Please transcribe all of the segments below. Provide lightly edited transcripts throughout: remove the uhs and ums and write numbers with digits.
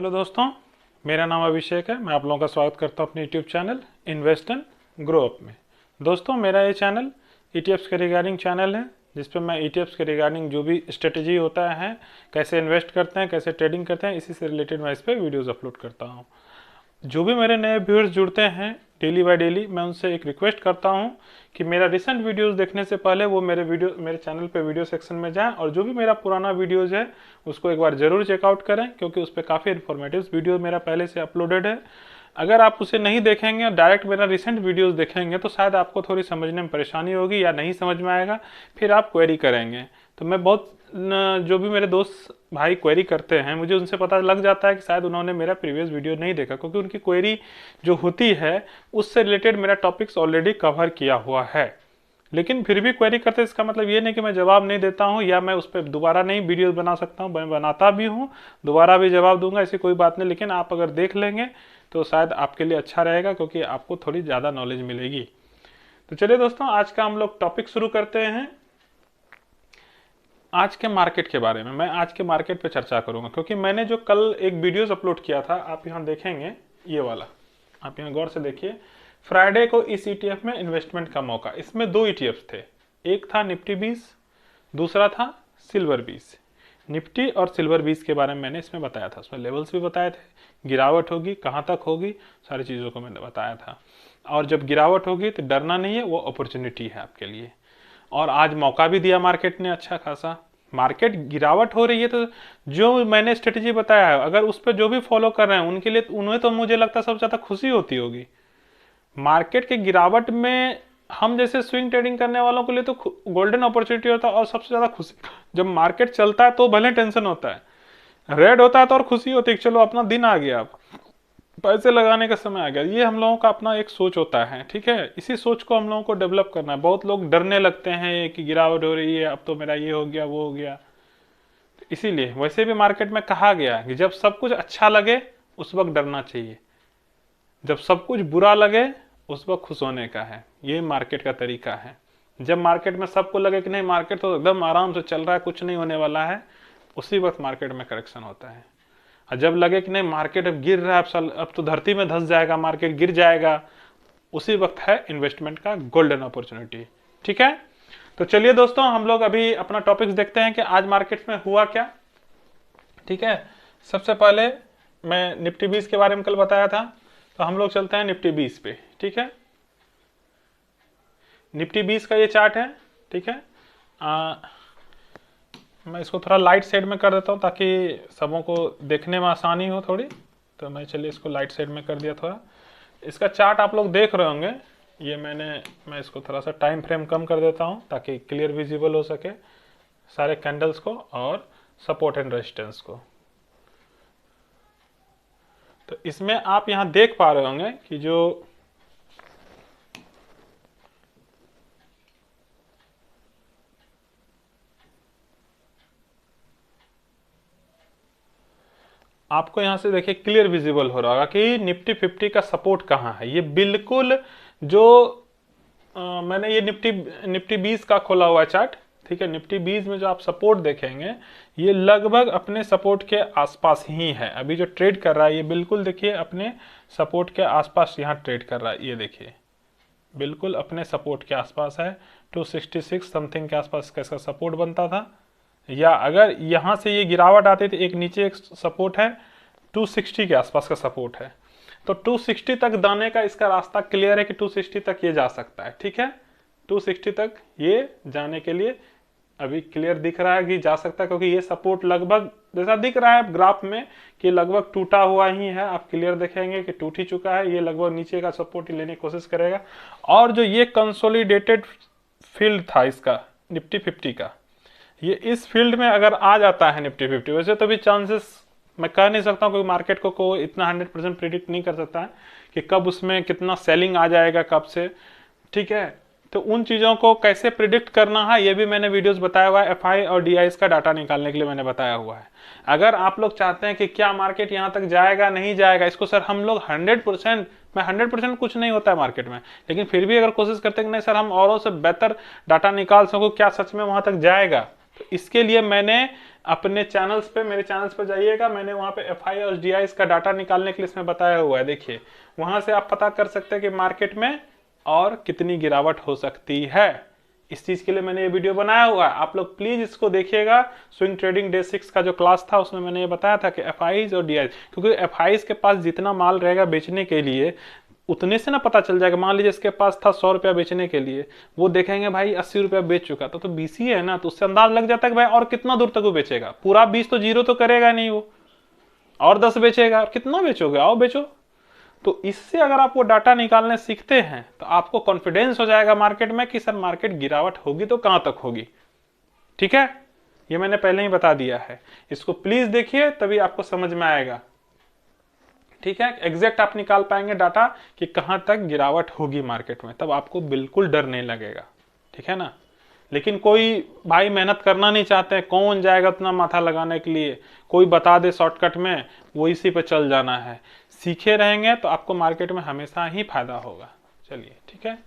Hello दोस्तों, मेरा नाम अभिषेक है। मैं आप लोगों का स्वागत करता हूं अपने YouTube channel invest and grow up में। दोस्तों, मेरा ये चैनल ईटीएफ्स के रिगार्डिंग चैनल है, जिस पे मैं ईटीएफ्स के रिगार्डिंग जो भी स्ट्रेटजी होता है, कैसे इन्वेस्ट करते हैं, कैसे ट्रेडिंग करते हैं, इसी से रिलेटेड मैं इस पर वीडियोज़ अपलोड करता हूँ। जो भी मेरे नए व्यूअर्स जुड़ते हैं डेली बाय डेली, मैं उनसे एक रिक्वेस्ट करता हूं कि मेरा रिसेंट वीडियोस देखने से पहले वो मेरे चैनल पे वीडियो सेक्शन में जाएं और जो भी मेरा पुराना वीडियोस है उसको एक बार ज़रूर चेकआउट करें, क्योंकि उस पर काफ़ी इन्फॉर्मेटिव वीडियो मेरा पहले से अपलोडेड है। अगर आप उसे नहीं देखेंगे और डायरेक्ट मेरा रिसेंट वीडियोस देखेंगे तो शायद आपको थोड़ी समझने में परेशानी होगी या नहीं समझ में आएगा, फिर आप क्वेरी करेंगे। तो मैं बहुत जो भी मेरे दोस्त भाई क्वेरी करते हैं, मुझे उनसे पता लग जाता है कि शायद उन्होंने मेरा प्रीवियस वीडियो नहीं देखा, क्योंकि उनकी क्वेरी जो होती है उससे रिलेटेड मेरा टॉपिक्स ऑलरेडी कवर किया हुआ है। लेकिन फिर भी क्वेरी करते इसका मतलब ये नहीं कि मैं जवाब नहीं देता हूँ या मैं उस पर दोबारा नहीं वीडियो बना सकता हूँ। मैं बनाता भी हूँ, दोबारा भी जवाब दूंगा, ऐसी कोई बात नहीं। लेकिन आप अगर देख लेंगे तो शायद आपके लिए अच्छा रहेगा, क्योंकि आपको थोड़ी ज़्यादा नॉलेज मिलेगी। तो चलिए दोस्तों, आज का हम लोग टॉपिक शुरू करते हैं। आज के मार्केट के बारे में मैं आज के मार्केट पे चर्चा करूंगा, क्योंकि मैंने जो कल एक वीडियोस अपलोड किया था, आप यहाँ देखेंगे, ये वाला आप यहाँ गौर से देखिए। फ्राइडे को इस ईटीएफ में इन्वेस्टमेंट का मौका, इसमें दो ईटीएफ थे, एक था निफ्टी 20, दूसरा था सिल्वर 20। निफ्टी और सिल्वर 20 के बारे में मैंने इसमें बताया था, उसमें लेवल्स भी बताए थे, गिरावट होगी कहाँ तक होगी, सारी चीज़ों को मैंने बताया था। और जब गिरावट होगी तो डरना नहीं है, वो अपॉर्चुनिटी है आपके लिए। और आज मौका भी दिया मार्केट ने अच्छा खासा। मार्केट गिरावट हो रही है तो जो मैंने स्ट्रेटेजी बताया है, अगर उस पर जो भी फॉलो कर रहे हैं उनके लिए, उन्हें तो मुझे लगता है सबसे ज़्यादा खुशी होती होगी। मार्केट के गिरावट में हम जैसे स्विंग ट्रेडिंग करने वालों के लिए तो गोल्डन अपॉर्चुनिटी होता है, और सबसे ज़्यादा खुशी जब मार्केट चलता है तो भले टेंशन होता है, रेड होता है तो और खुशी होती है कि चलो अपना दिन आ गया, अब पैसे लगाने का समय आ गया। ये हम लोगों का अपना एक सोच होता है, ठीक है। इसी सोच को हम लोगों को डेवलप करना है। बहुत लोग डरने लगते हैं कि गिरावट हो रही है, अब तो मेरा ये हो गया वो हो गया। तो इसीलिए वैसे भी मार्केट में कहा गया कि जब सब कुछ अच्छा लगे उस वक्त डरना चाहिए, जब सब कुछ बुरा लगे उस वक्त खुश होने का है। ये मार्केट का तरीका है। जब मार्केट में सबको लगे कि नहीं मार्केट तो एकदम आराम से चल रहा है, कुछ नहीं होने वाला है, उसी वक्त मार्केट में करेक्शन होता है। और जब लगे कि नहीं मार्केट अब गिर रहा है, अब तो धरती में धंस जाएगा, मार्केट गिर जाएगा, उसी वक्त है इन्वेस्टमेंट का गोल्डन अपॉर्चुनिटी, ठीक है। तो चलिए दोस्तों, हम लोग अभी अपना टॉपिक्स देखते हैं कि आज मार्केट में हुआ क्या, ठीक है। सबसे पहले मैं निफ्टी 20 के बारे में कल बताया था, तो हम लोग चलते हैं निफ्टी 20 पे, ठीक है। निफ्टी 20 का ये चार्ट है, ठीक है। मैं इसको थोड़ा लाइट शेड में कर देता हूँ ताकि सबों को देखने में आसानी हो थोड़ी। तो मैं चलिए इसको लाइट शेड में कर दिया थोड़ा। इसका चार्ट आप लोग देख रहे होंगे, ये मैं इसको थोड़ा सा टाइम फ्रेम कम कर देता हूँ ताकि क्लियर विजिबल हो सके सारे कैंडल्स को और सपोर्ट एंड रेजिस्टेंस को। तो इसमें आप यहाँ देख पा रहे होंगे कि जो आपको यहां से देखिए क्लियर विजिबल हो रहा होगा कि निफ्टी 50 का सपोर्ट कहां है। ये बिल्कुल जो मैंने ये निफ्टी 20 का खोला हुआ चार्ट, ठीक है। निफ्टी 20 में जो आप सपोर्ट देखेंगे ये लगभग अपने सपोर्ट के आसपास ही है। अभी जो ट्रेड कर रहा है ये बिल्कुल देखिए अपने सपोर्ट के आसपास यहाँ ट्रेड कर रहा है। ये देखिए बिल्कुल अपने सपोर्ट के आसपास है। 266 समथिंग के आसपास कैसा सपोर्ट बनता था, या अगर यहां से ये गिरावट आती थी, एक नीचे एक सपोर्ट है 260 के आसपास का सपोर्ट है, तो 260 तक जाने का इसका रास्ता क्लियर है कि 260 तक ये जा सकता है, ठीक है। 260 तक ये जाने के लिए अभी क्लियर दिख रहा है कि जा सकता है, क्योंकि ये सपोर्ट लगभग जैसा दिख रहा है ग्राफ में कि लगभग टूटा हुआ ही है। आप क्लियर देखेंगे कि टूट ही चुका है, ये लगभग नीचे का सपोर्ट ही लेने की कोशिश करेगा। और जो ये कंसोलिडेटेड फील्ड था इसका निफ्टी 50 का, ये इस फील्ड में अगर आ जाता है निफ्टी 50, वैसे तो भी चांसेस मैं कह नहीं सकता हूँ, क्योंकि मार्केट को कोई इतना 100% प्रिडिक्ट नहीं कर सकता है कि कब उसमें कितना सेलिंग आ जाएगा कब से, ठीक है। तो उन चीज़ों को कैसे प्रिडिक्ट करना है ये भी मैंने वीडियोस बताया हुआ है। एफआई और डीआईएस का डाटा निकालने के लिए मैंने बताया हुआ है। अगर आप लोग चाहते हैं कि क्या मार्केट यहाँ तक जाएगा नहीं जाएगा, इसको सर हम लोग 100%, मैं 100% कुछ नहीं होता है मार्केट में, लेकिन फिर भी अगर कोशिश करते हैं कि नहीं सर हम औरों से बेहतर डाटा निकाल सको, क्या सच में वहाँ तक जाएगा, तो इसके लिए मैंने अपने चैनल्स पे, मेरे चैनल्स पे जाइएगा, मैंने वहाँ पे एफआई और डीआई का डाटा निकालने के लिए इसमें बताया हुआ है। देखिए वहाँ से आप पता कर सकते हैं कि मार्केट में और कितनी गिरावट हो सकती है। इस चीज के लिए मैंने ये वीडियो बनाया हुआ है, आप लोग प्लीज इसको देखिएगा। स्विंग ट्रेडिंग डे 6 का जो क्लास था उसमें मैंने ये बताया था कि एफआईज और डीआईज, क्योंकि एफआईज के पास जितना माल रहेगा बेचने के लिए उतने से ना पता चल जाएगा। मान लीजिए इसके पास था 100 रुपया बेचने के लिए, वो देखेंगे भाई 80 रुपया बेच चुका तो बीसी है ना, तो उससे अंदाज लग जाता है कि भाई और कितना दूर तक वो बेचेगा। पूरा 20 तो जीरो तो करेगा नहीं वो, और 10 बेचेगा। और कितना बेचोगे, आओ बेचो। तो इससे अगर आप वो डाटा निकालने सीखते हैं तो आपको कॉन्फिडेंस हो जाएगा मार्केट में कि सर मार्केट गिरावट होगी तो कहां तक होगी। ठीक है, ये मैंने पहले ही बता दिया है, इसको प्लीज देखिए तभी आपको समझ में आएगा। ठीक है, एग्जैक्ट आप निकाल पाएंगे डाटा कि कहां तक गिरावट होगी मार्केट में, तब आपको बिल्कुल डर नहीं लगेगा। ठीक है ना। लेकिन कोई भाई मेहनत करना नहीं चाहते, कौन जाएगा उतना माथा लगाने के लिए, कोई बता दे शॉर्टकट में वो इसी पे चल जाना है। सीखे रहेंगे तो आपको मार्केट में हमेशा ही फायदा होगा। चलिए ठीक है,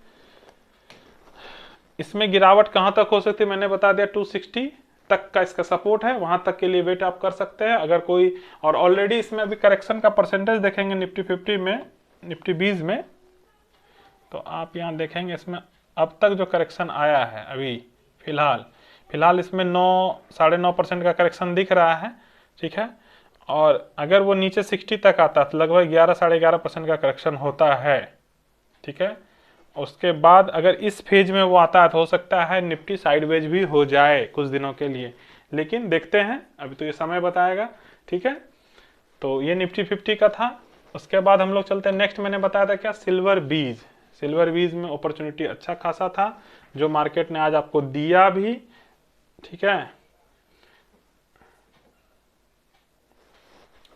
इसमें गिरावट कहां तक हो सकती है मैंने बता दिया, 260 तक का इसका सपोर्ट है, वहां तक के लिए वेट आप कर सकते हैं अगर कोई। और ऑलरेडी इसमें अभी करेक्शन का परसेंटेज देखेंगे निफ्टी 50 में, निफ्टी 20 में, तो आप यहां देखेंगे इसमें अब तक जो करेक्शन आया है अभी फिलहाल इसमें 9-9.5% का करेक्शन दिख रहा है। ठीक है, और अगर वो नीचे 60 तक आता तो लगभग 11-11.5% का करेक्शन होता है। ठीक है, उसके बाद अगर इस फेज में वो आता है तो हो सकता है निफ्टी साइडवेज भी हो जाए कुछ दिनों के लिए, लेकिन देखते हैं, अभी तो ये समय बताएगा। ठीक है, तो ये निफ्टी 50 का था। उसके बाद हम लोग चलते हैं नेक्स्ट, मैंने बताया था क्या, सिल्वर बीज। सिल्वर बीज में अपॉर्चुनिटी अच्छा खासा था जो मार्केट ने आज आपको दिया भी। ठीक है,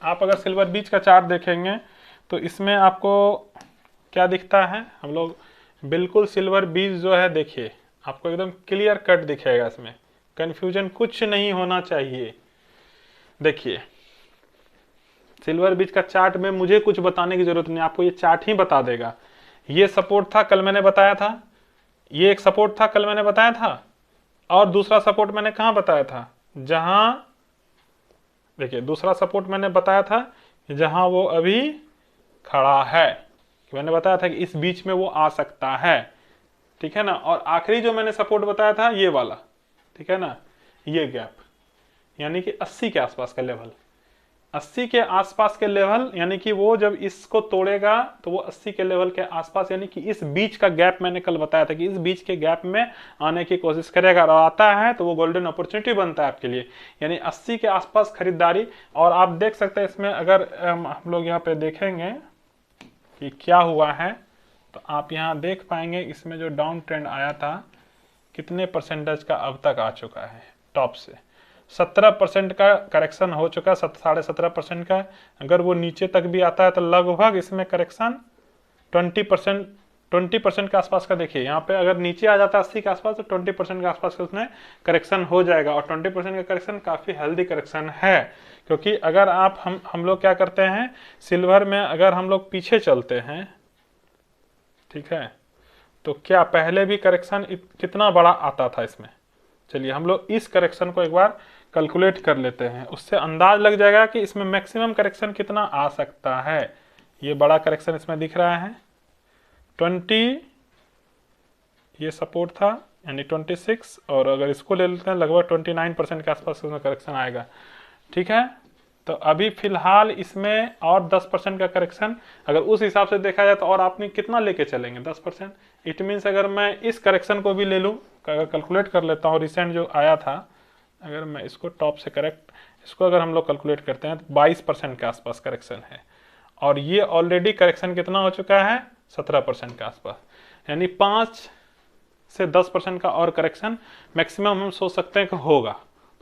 आप अगर सिल्वर बीज का चार्ट देखेंगे तो इसमें आपको क्या दिखता है, हम लोग बिल्कुल सिल्वर बीज जो है देखिए आपको एकदम क्लियर कट दिखेगा, इसमें कंफ्यूजन कुछ नहीं होना चाहिए। देखिए सिल्वर बीज का चार्ट में मुझे कुछ बताने की जरूरत नहीं, आपको ये चार्ट ही बता देगा। ये सपोर्ट था कल मैंने बताया था, ये एक सपोर्ट था कल मैंने बताया था, और दूसरा सपोर्ट मैंने कहां बताया था, जहां देखिए दूसरा सपोर्ट मैंने बताया था जहां वो अभी खड़ा है, मैंने बताया था कि इस बीच में वो आ सकता है। ठीक है ना, और आखिरी जो मैंने सपोर्ट बताया था ये वाला, ठीक है ना, ये गैप यानी कि 80 के आसपास का लेवल, 80 के आसपास के लेवल, यानी कि वो जब इसको तोड़ेगा तो वो 80 के लेवल के आसपास, यानी कि इस बीच का गैप मैंने कल बताया था कि इस बीच के गैप में आने की कोशिश करेगा, और आता है तो वो गोल्डन अपॉर्चुनिटी बनता है आपके लिए, यानी 80 के आसपास खरीदारी। और आप देख सकते हैं इसमें अगर हम लोग यहाँ पे देखेंगे कि क्या हुआ है तो आप यहाँ देख पाएंगे इसमें जो डाउन ट्रेंड आया था कितने परसेंटेज का अब तक आ चुका है, टॉप से 17% का करेक्शन हो चुका है, 17.5% का। अगर वो नीचे तक भी आता है तो लगभग इसमें करेक्शन 20% के आसपास का। देखिए यहाँ पे अगर नीचे आ जाता है 80 के आसपास तो 20% के आसपास का उसमें करेक्शन हो जाएगा, और 20% का करेक्शन काफ़ी हेल्दी करेक्शन है। क्योंकि अगर आप हम लोग क्या करते हैं सिल्वर में, अगर हम लोग पीछे चलते हैं, ठीक है, तो क्या पहले भी करेक्शन कितना बड़ा आता था इसमें। चलिए हम लोग इस करेक्शन को एक बार कैलकुलेट कर लेते हैं, उससे अंदाज लग जाएगा कि इसमें मैक्सिमम करेक्शन कितना आ सकता है। ये बड़ा करेक्शन इसमें दिख रहा है 20, ये सपोर्ट था यानी 26, और अगर इसको ले लेते हैं लगभग 29% के आसपास इसमें करेक्शन आएगा। ठीक है, तो अभी फिलहाल इसमें और 10% का करेक्शन, अगर उस हिसाब से देखा जाए तो और आपने कितना लेके चलेंगे 10%। इट मीन्स अगर मैं इस करेक्शन को भी ले लूँ, अगर कैलकुलेट कर लेता हूँ रिसेंट जो आया था, अगर मैं इसको टॉप से करेक्ट, इसको अगर हम लोग कैलकुलेट करते हैं तो 22% के आसपास करेक्शन है, और ये ऑलरेडी करेक्शन कितना हो चुका है 17% के आसपास, यानी 5 से 10% का और करेक्शन मैक्सिमम हम सोच सकते हैं कि होगा।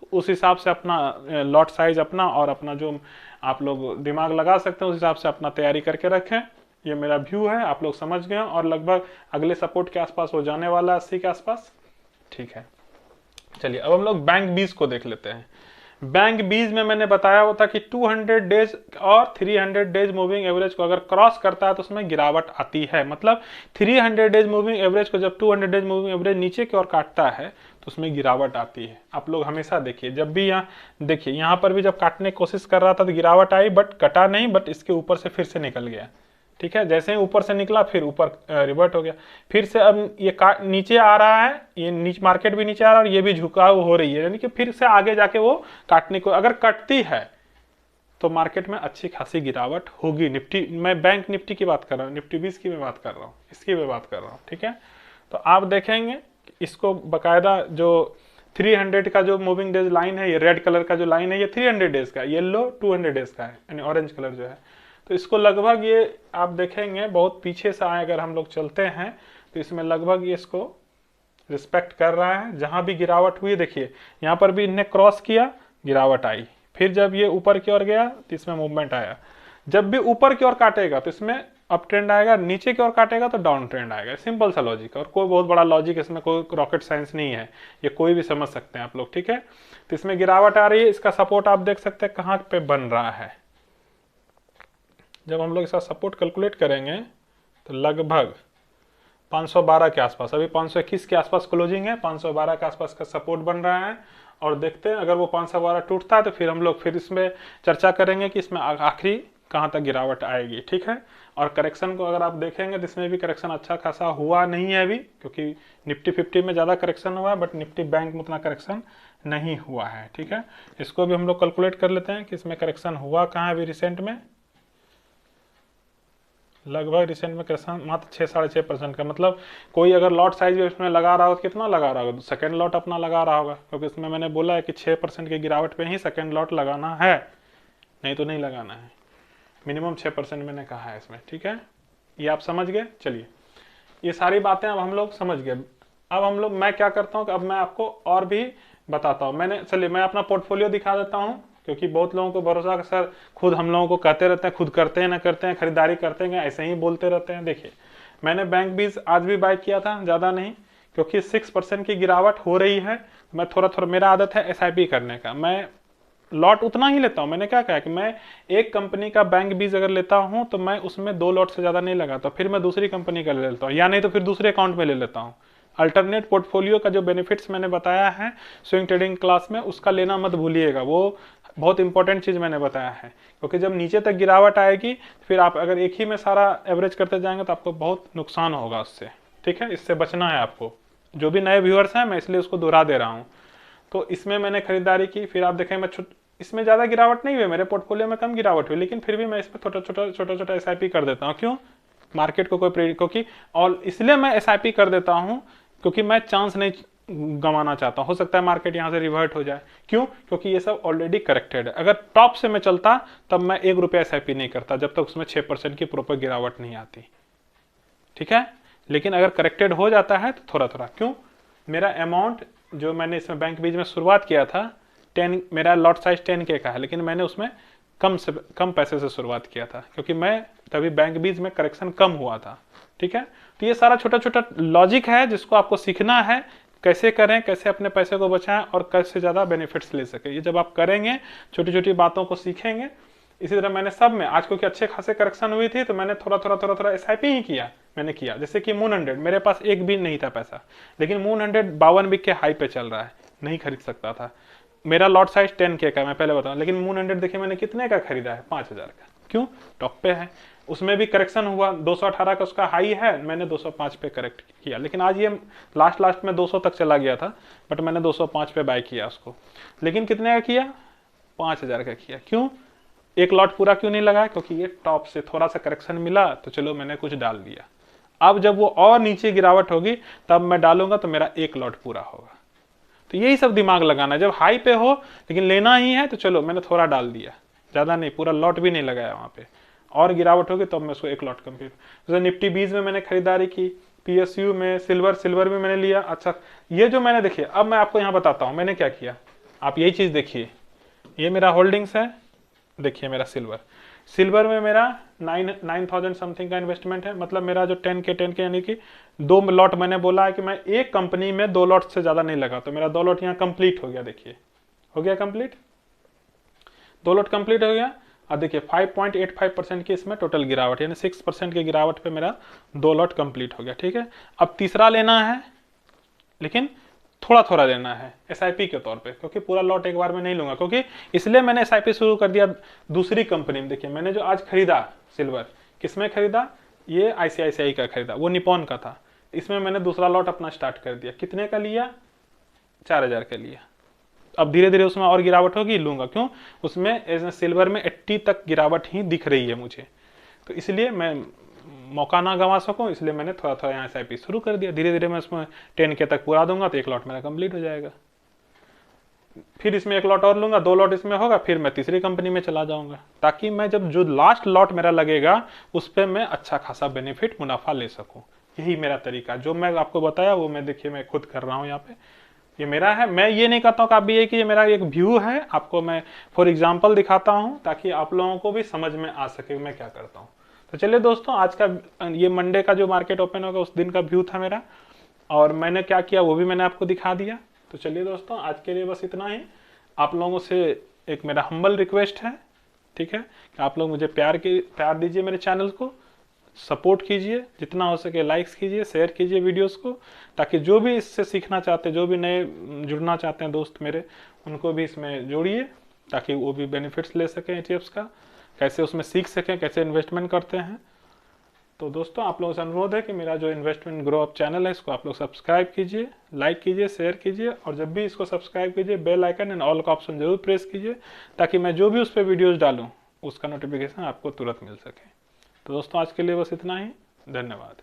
तो उस हिसाब से अपना लॉट साइज अपना और अपना जो आप लोग दिमाग लगा सकते हैं उस हिसाब से अपना तैयारी करके रखें। ये मेरा व्यू है, आप लोग समझ गए, और लगभग अगले सपोर्ट के आसपास हो जाने वाला है 80 के आसपास। ठीक है, चलिए अब हम लोग बैंक 20 को देख लेते हैं। बैंक बीज में मैंने बताया हुआ था कि 200 डेज और 300 डेज मूविंग एवरेज को अगर क्रॉस करता है तो उसमें गिरावट आती है। मतलब 300 डेज मूविंग एवरेज को जब 200 डेज मूविंग एवरेज नीचे की ओर काटता है तो उसमें गिरावट आती है। आप लोग हमेशा देखिए, जब भी यहाँ देखिए, यहाँ पर भी जब काटने की कोशिश कर रहा था तो गिरावट आई, बट कटा नहीं, बट इसके ऊपर से फिर से निकल गया। ठीक है, जैसे ही ऊपर से निकला फिर ऊपर रिवर्ट हो गया, फिर से अब ये नीचे आ रहा है, ये नीचे मार्केट भी नीचे आ रहा है और ये भी झुकाव हो रही है, यानी कि फिर से आगे जाके वो काटने को, अगर कटती है तो मार्केट में अच्छी खासी गिरावट होगी। निफ्टी, मैं बैंक निफ्टी की बात कर रहा हूँ, निफ्टी 20 की मैं बात कर रहा हूँ, इसकी मैं बात कर रहा हूँ। ठीक है, तो आप देखेंगे इसको बकायदा जो 300 का जो मूविंग डेज लाइन है, ये रेड कलर का जो लाइन है ये 300 डेज का, येलो 200 डेज का है, यानी ऑरेंज कलर जो है, तो इसको लगभग ये आप देखेंगे बहुत पीछे से आए अगर हम लोग चलते हैं तो इसमें लगभग ये इसको रिस्पेक्ट कर रहा है। जहां भी गिरावट हुई देखिए, यहाँ पर भी इन्हें क्रॉस किया, गिरावट आई, फिर जब ये ऊपर की ओर गया तो इसमें मूवमेंट आया। जब भी ऊपर की ओर काटेगा तो इसमें अप ट्रेंड आएगा, नीचे की ओर काटेगा तो डाउन ट्रेंड आएगा। सिंपल सा लॉजिक, और कोई बहुत बड़ा लॉजिक इसमें कोई रॉकेट साइंस नहीं है, ये कोई भी समझ सकते हैं आप लोग। ठीक है, तो इसमें गिरावट आ रही है, इसका सपोर्ट आप देख सकते हैं कहाँ पे बन रहा है। जब हम लोग इसका सपोर्ट कैलकुलेट करेंगे तो लगभग 512 के आसपास, अभी 521 के आसपास क्लोजिंग है, 512 के आसपास का सपोर्ट बन रहा है। और देखते हैं अगर वो 512 टूटता है तो फिर हम लोग फिर इसमें चर्चा करेंगे कि इसमें आखिरी कहाँ तक गिरावट आएगी। ठीक है, और करेक्शन को अगर आप देखेंगे तो इसमें भी करेक्शन अच्छा खासा हुआ नहीं है अभी, क्योंकि निफ्टी 50 में ज़्यादा करेक्शन हुआ है, बट निफ्टी बैंक में उतना करेक्शन नहीं हुआ है। ठीक है, इसको भी हम लोग कैलकुलेट कर लेते हैं कि इसमें करेक्शन हुआ कहाँ है अभी रिसेंट में। लगभग रिसेंट में करेक्शन मात्र 6-6.5% का, मतलब कोई अगर लॉट साइज भी इसमें लगा रहा होगा, कितना लगा रहा होगा, सेकंड लॉट अपना लगा रहा होगा, क्योंकि इसमें मैंने बोला है कि 6% की गिरावट पे ही सेकंड लॉट लगाना है, नहीं तो नहीं लगाना है। मिनिमम 6% मैंने कहा है इसमें। ठीक है, ये आप समझ गए। चलिए, ये सारी बातें अब हम लोग समझ गए। अब हम लोग, मैं क्या करता हूँ, अब मैं आपको और भी बताता हूँ। चलिए मैं अपना पोर्टफोलियो दिखा देता हूँ, क्योंकि बहुत लोगों को भरोसा है सर, खुद हम लोगों को कहते रहते हैं, खुद करते हैं ना करते हैं, खरीदारी करते हैं, ऐसे ही बोलते रहते हैं। देखिए, मैंने बैंक बीज आज भी बाय किया था, ज़्यादा नहीं, क्योंकि 6% की गिरावट हो रही है। मैं थोड़ा थोड़ा, मेरा आदत है SIP करने का, मैं लॉट उतना ही लेता हूँ। मैंने क्या कहा कि मैं एक कंपनी का बैंक बीज अगर लेता हूँ तो मैं उसमें 2 लॉट से ज़्यादा नहीं लगाता, फिर मैं दूसरी कंपनी का ले लेता हूँ, या नहीं तो फिर दूसरे अकाउंट में ले लेता हूँ। अल्टरनेट पोर्टफोलियो का जो बेनिफिट्स मैंने बताया है स्विंग ट्रेडिंग क्लास में, उसका लेना मत भूलिएगा, वो बहुत इंपॉर्टेंट चीज़ मैंने बताया है। क्योंकि जब नीचे तक गिरावट आएगी फिर आप अगर एक ही में सारा एवरेज करते जाएंगे तो आपको बहुत नुकसान होगा उससे। ठीक है, इससे बचना है आपको। जो भी नए व्यूअर्स हैं मैं इसलिए उसको दोहरा दे रहा हूँ। तो इसमें मैंने खरीदारी की, फिर आप देखें मैं इसमें ज़्यादा गिरावट नहीं हुई, मेरे पोर्टफोलियो में कम गिरावट हुई, लेकिन फिर भी मैं इसमें छोटा SIP कर देता हूँ। क्यों? मार्केट को कोई प्रेरित, क्योंकि और इसलिए मैं SIP कर देता हूँ क्योंकि मैं चांस नहीं गंवाना चाहता हूँ। हो सकता है मार्केट यहाँ से रिवर्ट हो जाए। क्यों? क्योंकि ये सब ऑलरेडी करेक्टेड है। अगर टॉप से मैं चलता तब मैं 1 रुपया SIP नहीं करता जब तक उसमें 6% की प्रॉपर गिरावट नहीं आती। ठीक है, लेकिन अगर करेक्टेड हो जाता है तो थोड़ा थोड़ा। क्यों? मेरा अमाउंट जो मैंने इसमें बैंक बीज में शुरुआत किया था 10, मेरा लॉट साइज 10K का है, लेकिन मैंने उसमें कम पैसे से शुरुआत किया था क्योंकि मैं तभी बैंक बीज में करेक्शन कम हुआ था। ठीक है, तो ये सारा छोटा छोटा लॉजिक है जिसको आपको सीखना है, कैसे करें, कैसे अपने पैसे को बचाएं और कैसे ज़्यादा बेनिफिट्स ले सके। ये जब आप करेंगे, छोटी छोटी बातों को सीखेंगे। इसी तरह मैंने सब में, आज क्योंकि अच्छे खासे करेक्शन हुई थी तो मैंने थोड़ा SIP ही किया। मैंने किया जैसे कि मून 100, मेरे पास एक भी नहीं था पैसा, लेकिन मून 100 52 बिक के हाई पे चल रहा है, नहीं खरीद सकता था। मेरा लॉट साइज 10K का, मैं पहले बताऊं, लेकिन मून 100 देखिए मैंने कितने का खरीदा है, 5000 का। क्यों? टॉप पे है, उसमें भी करेक्शन हुआ, 218 का उसका हाई है, मैंने 205 पे करेक्ट किया, लेकिन आज ये लास्ट में 200 तक चला गया था, बट मैंने 205 पे बाय किया उसको। लेकिन कितने का किया? 5000 का किया। क्यों? एक लॉट पूरा क्यों नहीं लगाया? क्योंकि ये टॉप से थोड़ा सा करेक्शन मिला तो चलो मैंने कुछ डाल दिया। अब जब वो और नीचे गिरावट होगी तब मैं डालूंगा तो मेरा एक लॉट पूरा होगा। तो यही सब दिमाग लगाना है। जब हाई पे हो लेकिन लेना ही है तो चलो मैंने थोड़ा डाल दिया, ज़्यादा नहीं, पूरा लॉट भी नहीं लगाया वहाँ पे, और गिरावट होगी तो मैं उसको एक लॉट कंप्लीट। जैसे निफ्टी 20 में मैंने खरीदारी की, PSU में, सिल्वर में मैंने लिया। अच्छा, ये जो मैंने, देखिए अब मैं आपको यहाँ बताता हूँ मैंने क्या किया। आप यही चीज़ देखिए, ये मेरा होल्डिंग्स है, देखिए मेरा सिल्वर में मेरा 9,000 समथिंग का इन्वेस्टमेंट है। मतलब मेरा जो 10K यानी कि 2 लॉट, मैंने बोला है कि मैं एक कंपनी में 2 लॉट से ज़्यादा नहीं लगा, तो मेरा 2 लॉट यहाँ कंप्लीट हो गया। देखिए हो गया कंप्लीट। 2 लॉट कंप्लीट हो गया। और देखिए 5.85% की इसमें टोटल गिरावट, यानी 6% की गिरावट पे मेरा 2 लॉट कंप्लीट हो गया। ठीक है, अब तीसरा लेना है, लेकिन थोड़ा थोड़ा लेना है एसआईपी के तौर पे, क्योंकि पूरा लॉट एक बार में नहीं लूंगा, क्योंकि इसलिए मैंने एसआईपी शुरू कर दिया दूसरी कंपनी में। देखिए मैंने जो आज खरीदा सिल्वर, किसमें खरीदा, ये आईसीआईसीआई का खरीदा, वो निपॉन का था। इसमें मैंने दूसरा लॉट अपना स्टार्ट कर दिया। कितने का लिया, 4000 का लिया। अब धीरे धीरे उसमें और गिरावट होगी, लूंगा। क्यों, उसमें सिल्वर में 80 तक गिरावट ही दिख रही है मुझे, तो इसलिए मैं मौका ना गंवा सकूं, इसलिए मैंने थोड़ा थोड़ा यहाँ एसआईपी शुरू कर दिया। धीरे धीरे मैं उसमें 10K तक पूरा दूंगा तो 1 लॉट मेरा कंप्लीट हो जाएगा। फिर इसमें 1 लॉट और लूंगा, 2 लॉट इसमें होगा, फिर मैं तीसरी कंपनी में चला जाऊंगा, ताकि मैं जब जो लास्ट लॉट मेरा लगेगा उस पर मैं अच्छा खासा बेनिफिट, मुनाफा ले सकूं। यही मेरा तरीका, जो मैं आपको बताया वो मैं देखिए मैं खुद कर रहा हूँ यहाँ पे, ये मेरा है। मैं ये नहीं कहता हूँ कि आप भी, ये कि ये मेरा एक व्यू है, आपको मैं फॉर एग्जांपल दिखाता हूँ ताकि आप लोगों को भी समझ में आ सके मैं क्या करता हूँ। तो चलिए दोस्तों, आज का ये मंडे का जो मार्केट ओपन होगा उस दिन का व्यू था मेरा, और मैंने क्या किया वो भी मैंने आपको दिखा दिया। तो चलिए दोस्तों, आज के लिए बस इतना ही। आप लोगों से एक मेरा हम्बल रिक्वेस्ट है, ठीक है, कि आप लोग मुझे प्यार दीजिए, मेरे चैनल को सपोर्ट कीजिए, जितना हो सके लाइक्स कीजिए, शेयर कीजिए वीडियोस को, ताकि जो भी इससे सीखना चाहते हैं, जो भी नए जुड़ना चाहते हैं दोस्त मेरे, उनको भी इसमें जोड़िए, ताकि वो भी बेनिफिट्स ले सकें ETFs का, कैसे उसमें सीख सकें, कैसे इन्वेस्टमेंट करते हैं। तो दोस्तों, आप लोगों से अनुरोध है कि मेरा जो इन्वेस्टमेंट ग्रो अप चैनल है इसको आप लोग सब्सक्राइब कीजिए, लाइक कीजिए, शेयर कीजिए, और जब भी इसको सब्सक्राइब कीजिए बेल आइकन एंड ऑल का ऑप्शन जरूर प्रेस कीजिए, ताकि मैं जो भी उस पर वीडियोज़ डालूँ उसका नोटिफिकेशन आपको तुरंत मिल सके। तो दोस्तों, आज के लिए बस इतना ही। धन्यवाद।